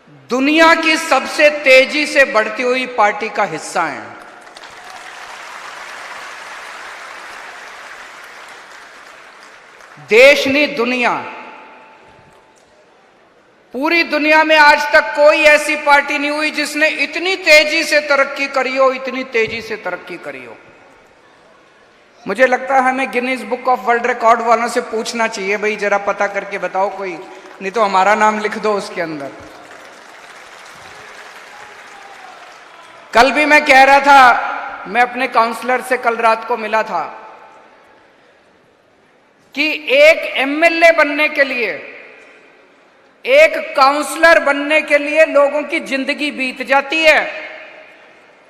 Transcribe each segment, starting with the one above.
दुनिया की सबसे तेजी से बढ़ती हुई पार्टी का हिस्सा हैं। देश नहीं, दुनिया, पूरी दुनिया में आज तक कोई ऐसी पार्टी नहीं हुई जिसने इतनी तेजी से तरक्की करी हो, इतनी तेजी से तरक्की करी हो। मुझे लगता है हमें Guinness book of world record वालों से पूछना चाहिए, भाई जरा पता करके बताओ कोई, नहीं तो हमारा नाम लिख दो उसके अंदर। कल भी मैं कह रहा था, मैं अपने काउंसलर से कल रात को मिला था कि एक एमएलए बनने के लिए, एक काउंसलर बनने के लिए लोगों की जिंदगी बीत जाती है,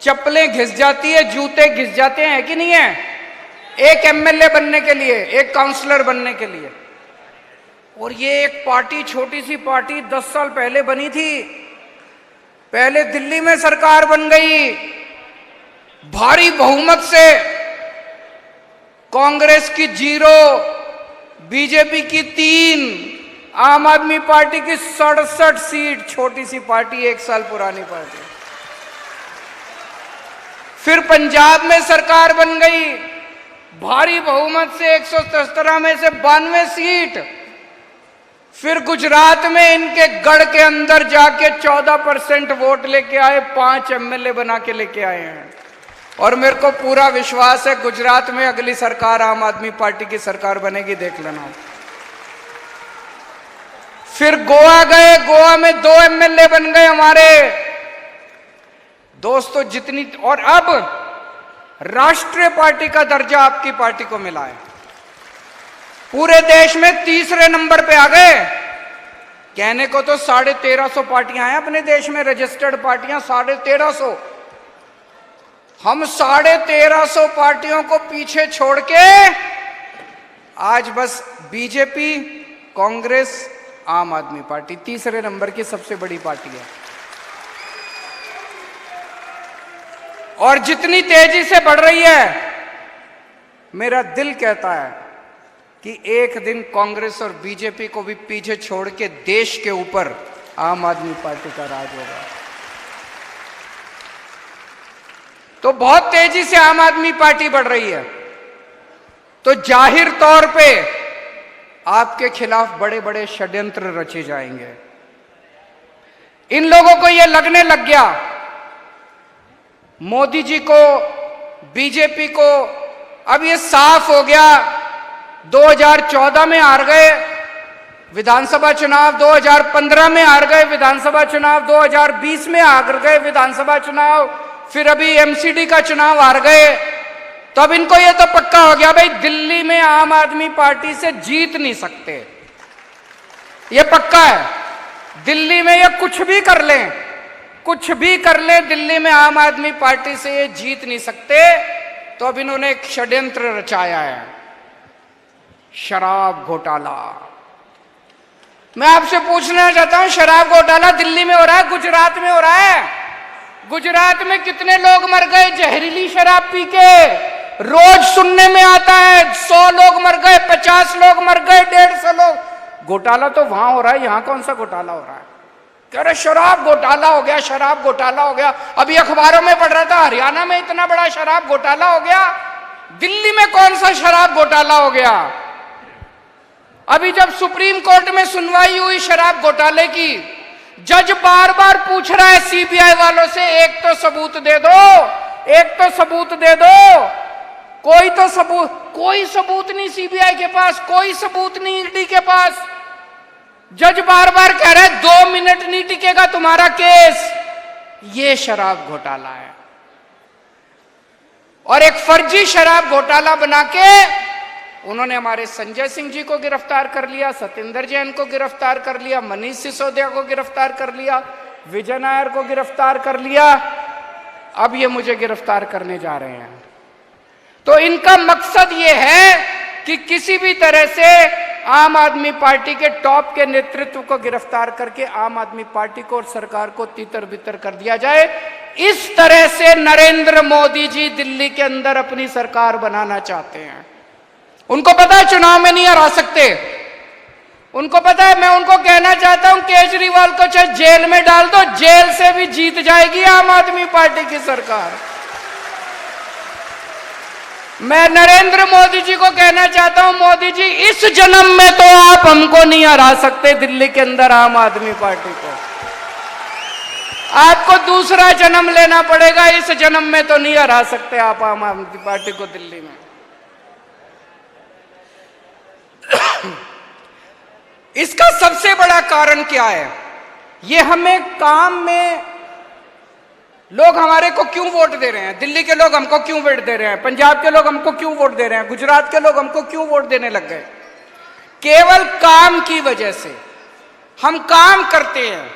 चप्पलें घिस जाती है, जूते घिस जाते हैं कि नहीं है, एक एमएलए बनने के लिए, एक काउंसलर बनने के लिए। और ये एक पार्टी, छोटी सी पार्टी 10 साल पहले बनी थी, पहले दिल्ली में सरकार बन गई भारी बहुमत से, कांग्रेस की 0, बीजेपी की 3, आम आदमी पार्टी की 67 सीट। छोटी सी पार्टी, 1 साल पुरानी पार्टी। फिर पंजाब में सरकार बन गई भारी बहुमत से, 117 में से 92 सीट। फिर गुजरात में इनके गढ़ के अंदर जाके 14% वोट लेके आए, 5 एमएलए बना के लेके आए हैं। और मेरे को पूरा विश्वास है गुजरात में अगली सरकार आम आदमी पार्टी की सरकार बनेगी, देख लेना। फिर गोवा गए, गोवा में 2 एमएलए बन गए हमारे दोस्तों। जितनी, और अब राष्ट्रीय पार्टी का दर्जा आपकी पार्टी को मिला है, पूरे देश में 3रे नंबर पे आ गए। कहने को तो 1350 पार्टियां हैं अपने देश में, रजिस्टर्ड पार्टियां 1350। हम 1350 पार्टियों को पीछे छोड़ के आज बस बीजेपी, कांग्रेस, आम आदमी पार्टी 3रे नंबर की सबसे बड़ी पार्टी है। और जितनी तेजी से बढ़ रही है, मेरा दिल कहता है कि एक दिन कांग्रेस और बीजेपी को भी पीछे छोड़ के देश के ऊपर आम आदमी पार्टी का राज होगा। तो बहुत तेजी से आम आदमी पार्टी बढ़ रही है, तो जाहिर तौर पे आपके खिलाफ बड़े बड़े षड्यंत्र रचे जाएंगे। इन लोगों को यह लगने लग गया, मोदी जी को, बीजेपी को, अब ये साफ हो गया। 2014 में हार गए विधानसभा चुनाव, 2015 में हार गए विधानसभा चुनाव, 2020 में हार गए विधानसभा चुनाव, फिर अभी एमसीडी का चुनाव हार गए। तो अब इनको ये तो पक्का हो गया भाई, दिल्ली में आम आदमी पार्टी से जीत नहीं सकते, ये पक्का है। दिल्ली में ये कुछ भी कर लें, कुछ भी कर लें, दिल्ली में आम आदमी पार्टी से ये जीत नहीं सकते। तो अब इन्होंने एक षड्यंत्र रचाया है, शराब घोटाला। मैं आपसे पूछना चाहता हूं, शराब घोटाला दिल्ली में हो रहा है, गुजरात में हो रहा है। गुजरात में कितने लोग मर गए जहरीली शराब पी के? रोज सुनने में आता है 100 लोग मर गए, 50 लोग मर गए, 150 लोग। घोटाला तो वहां हो रहा है, यहां कौन सा घोटाला हो रहा है? कह रहे शराब घोटाला हो गया, शराब घोटाला हो गया। अभी अखबारों में पढ़ रहा था हरियाणा में इतना बड़ा शराब घोटाला हो गया, दिल्ली में कौन सा शराब घोटाला हो गया? अभी जब सुप्रीम कोर्ट में सुनवाई हुई शराब घोटाले की, जज बार बार पूछ रहा है सीबीआई वालों से, एक तो सबूत दे दो, एक तो सबूत दे दो। कोई तो सबूत, कोई सबूत नहीं सीबीआई के पास, कोई सबूत नहीं ईडी के पास। जज बार बार कह रहे 2 मिनट नहीं टिकेगा तुम्हारा केस। ये शराब घोटाला है। और एक फर्जी शराब घोटाला बना के उन्होंने हमारे संजय सिंह जी को गिरफ्तार कर लिया, सत्येंद्र जैन को गिरफ्तार कर लिया, मनीष सिसोदिया को गिरफ्तार कर लिया, विजय नायर को गिरफ्तार कर लिया, अब ये मुझे गिरफ्तार करने जा रहे हैं। तो इनका मकसद ये है कि किसी भी तरह से आम आदमी पार्टी के टॉप के नेतृत्व को गिरफ्तार करके आम आदमी पार्टी को और सरकार को तितर बितर कर दिया जाए। इस तरह से नरेंद्र मोदी जी दिल्ली के अंदर अपनी सरकार बनाना चाहते हैं। उनको पता है चुनाव में नहीं हरा सकते, उनको पता है, मैं उनको कहना चाहता हूं केजरीवाल को चाहे जेल में डाल दो, जेल से भी जीत जाएगी आम आदमी पार्टी की सरकार। मैं नरेंद्र मोदी जी को कहना चाहता हूं, मोदी जी इस जन्म में तो आप हमको नहीं हरा सकते दिल्ली के अंदर आम आदमी पार्टी को, आपको दूसरा जन्म लेना पड़ेगा, इस जन्म में तो नहीं हरा सकते आप आम आदमी पार्टी को दिल्ली में। इसका सबसे बड़ा कारण क्या है? ये हमें काम में लोग हमारे को क्यों वोट दे रहे हैं, दिल्ली के लोग हमको क्यों वोट दे रहे हैं, पंजाब के लोग हमको क्यों वोट दे रहे हैं, गुजरात के लोग हमको क्यों वोट देने लग गए? केवल काम की वजह से। हम काम करते हैं,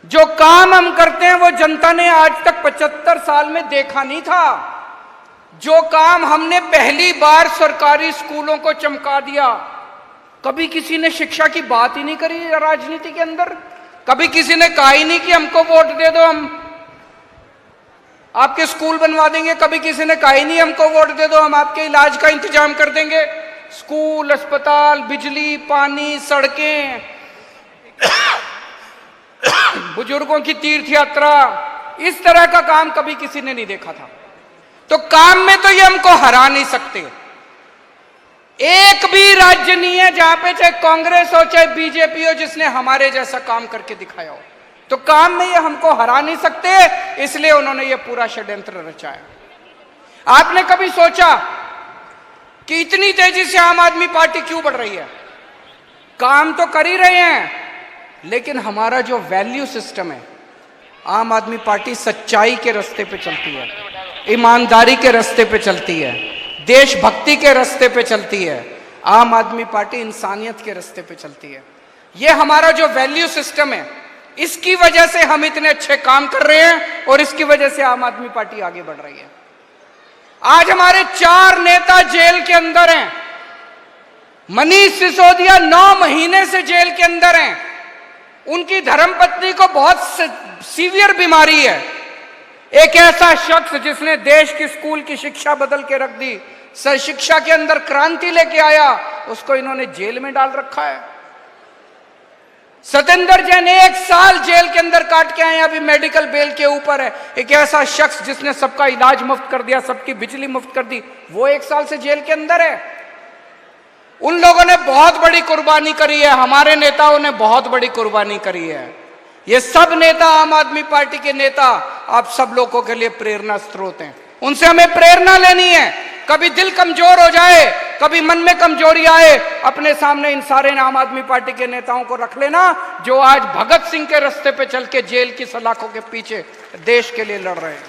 जो काम हम करते हैं वो जनता ने आज तक 75 साल में देखा नहीं था। जो काम हमने पहली बार सरकारी स्कूलों को चमका दिया, कभी किसी ने शिक्षा की बात ही नहीं करी राजनीति के अंदर, कभी किसी ने कहा ही नहीं कि हमको वोट दे दो, हम आपके स्कूल बनवा देंगे, कभी किसी ने कहा ही नहीं हमको वोट दे दो, हम आपके इलाज का इंतजाम कर देंगे, स्कूल, अस्पताल, बिजली, पानी, सड़कें, बुजुर्गों की तीर्थ यात्रा, इस तरह का काम कभी किसी ने नहीं देखा था। तो काम में तो ये हमको हरा नहीं सकते। एक भी राज्य नहीं है जहां पे चाहे कांग्रेस हो चाहे बीजेपी हो जिसने हमारे जैसा काम करके दिखाया हो। तो काम में ये हमको हरा नहीं सकते, इसलिए उन्होंने ये पूरा षड्यंत्र रचाया। आपने कभी सोचा कि इतनी तेजी से आम आदमी पार्टी क्यों बढ़ रही है? काम तो कर ही रहे हैं, लेकिन हमारा जो वैल्यू सिस्टम है, आम आदमी पार्टी सच्चाई के रास्ते पे चलती है, ईमानदारी के रास्ते पे चलती है, देशभक्ति के रास्ते पे चलती है। आम आदमी पार्टी इंसानियत के रास्ते पे चलती है। ये हमारा जो वैल्यू सिस्टम है, इसकी वजह से हम इतने अच्छे काम कर रहे हैं और इसकी वजह से आम आदमी पार्टी आगे बढ़ रही है। आज हमारे 4 नेता जेल के अंदर हैं। मनीष सिसोदिया 9 महीने से जेल के अंदर हैं। उनकी धर्मपत्नी को बहुत सीवियर बीमारी है। एक ऐसा शख्स जिसने देश की स्कूल की शिक्षा बदल के रख दी, शिक्षा के अंदर क्रांति लेके आया, उसको इन्होंने जेल में डाल रखा है। सतेंद्र जैन 1 साल जेल के अंदर काट के आए, अभी मेडिकल बेल के ऊपर है। एक ऐसा शख्स जिसने सबका इलाज मुफ्त कर दिया, सबकी बिजली मुफ्त कर दी, वो 1 साल से जेल के अंदर है। उन लोगों ने बहुत बड़ी कुर्बानी करी है, हमारे नेताओं ने बहुत बड़ी कुर्बानी करी है। ये सब नेता, आम आदमी पार्टी के नेता, आप सब लोगों के लिए प्रेरणा स्रोत हैं। उनसे हमें प्रेरणा लेनी है। कभी दिल कमजोर हो जाए, कभी मन में कमजोरी आए, अपने सामने इन सारे आम आदमी पार्टी के नेताओं को रख लेना, जो आज भगत सिंह के रास्ते पे चल के जेल की सलाखों के पीछे देश के लिए लड़ रहे हैं।